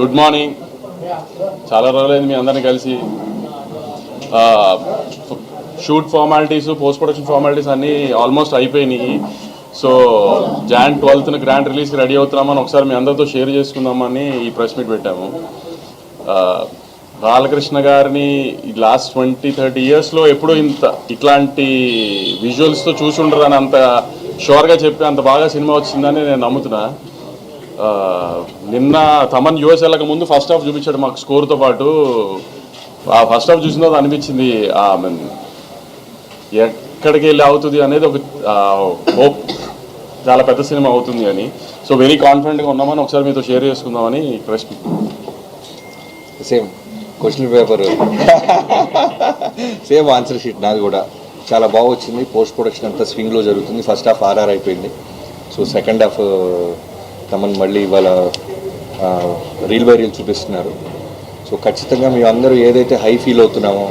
Good morning. చాలా రోజులైంది మీ అందరినీ కలిసి. Shoot formalities, post production formalities అన్నీ ఆల్మోస్ట్ అయిపోయినాయి. సో Jan 12th గ్రాండ్ రిలీజ్కి రెడీ అవుతున్నామని ఒకసారి మీ అందరితో షేర్ చేసుకుందామని ఈ ప్రెస్ మీట్ పెట్టాము. బాలకృష్ణ గారిని లాస్ట్ 20-30 ఇయర్స్లో ఎప్పుడూ ఇట్లాంటి విజువల్స్తో చూసి ఉండరని అంత షూర్గా చెప్పి అంత బాగా సినిమా వచ్చిందని నేను నమ్ముతున్నా. నిన్న తమన్ యూఎస్ వెళ్ళక ముందు ఫస్ట్ హాఫ్ చూపించాడు మాకు స్కోర్తో పాటు. ఆ ఫస్ట్ హాఫ్ చూసిన తర్వాత అనిపించింది ఎక్కడికి వెళ్ళి అవుతుంది అనేది ఒక హోప్, చాలా పెద్ద సినిమా అవుతుంది అని. సో వెరీ కాన్ఫిడెంట్గా ఉన్నామని ఒకసారి మీతో షేర్ చేసుకుందామని ప్రశ్న. Same question paper same answer sheet నాది కూడా చాలా బాగా వచ్చింది. పోస్ట్ ప్రొడక్షన్ అంతా స్వింగ్లో జరుగుతుంది. ఫస్ట్ హాఫ్ RR అయిపోయింది. సో సెకండ్ హాఫ్ తమన్ మళ్ళీ ఇవాళ రీల్ బై రీల్ చూపిస్తున్నారు. సో ఖచ్చితంగా మేము అందరూ ఏదైతే హై ఫీల్ అవుతున్నామో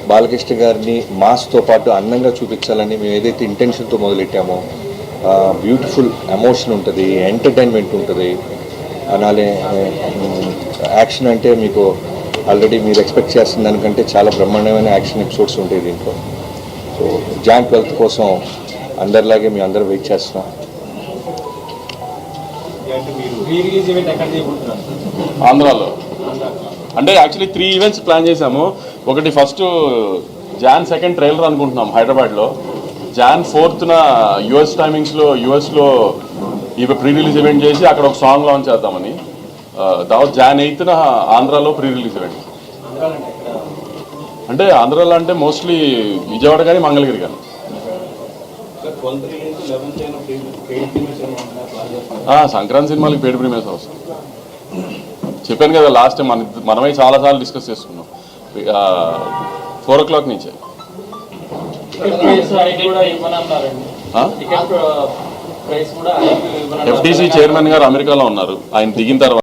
బాలకృష్ణ గారిని మాస్తో పాటు అందంగా చూపించాలని మేము ఏదైతే ఇంటెన్షన్తో మొదలెట్టామో బ్యూటిఫుల్ ఎమోషన్ ఉంటుంది, ఎంటర్టైన్మెంట్ ఉంటుంది. అలానే యాక్షన్ అంటే మీకు ఆల్రెడీ మీరు ఎక్స్పెక్ట్ చేస్తున్న దానికంటే చాలా బ్రహ్మాండమైన యాక్షన్ ఎపిసోడ్స్ ఉంటాయి దీంట్లో. సో Jan 12th కోసం అందరిలాగే మేము అందరూ వెయిట్ చేస్తున్నాం. ఆంధ్రాలో అంటే యాక్చువల్లీ 3 ఈవెంట్స్ ప్లాన్ చేశాము. ఒకటి ఫస్ట్ Jan 2nd ట్రైలర్ అనుకుంటున్నాం హైదరాబాద్లో. Jan 4th యూఎస్ టైమింగ్స్లో యూఎస్లో ఇవి ప్రీ రిలీజ్ ఈవెంట్ చేసి అక్కడ ఒక సాంగ్ లాంచ్ చేద్దామని. తర్వాత Jan 8th ఆంధ్రాలో ప్రీ రిలీజ్ ఈవెంట్. అంటే ఆంధ్రాలో అంటే మోస్ట్లీ విజయవాడ కానీ మంగళగిరి కానీ. సంక్రాంతి సినిమాలకి పెయిడ్ ప్రీమియర్స్ అవసరం. చెప్పాను కదా లాస్ట్ టైం మనమే చాలాసార్లు డిస్కస్ చేసుకున్నాం. 4 o'clock నుంచే. FTC చైర్మన్ గారు అమెరికాలో ఉన్నారు. ఆయన దిగిన తర్వాత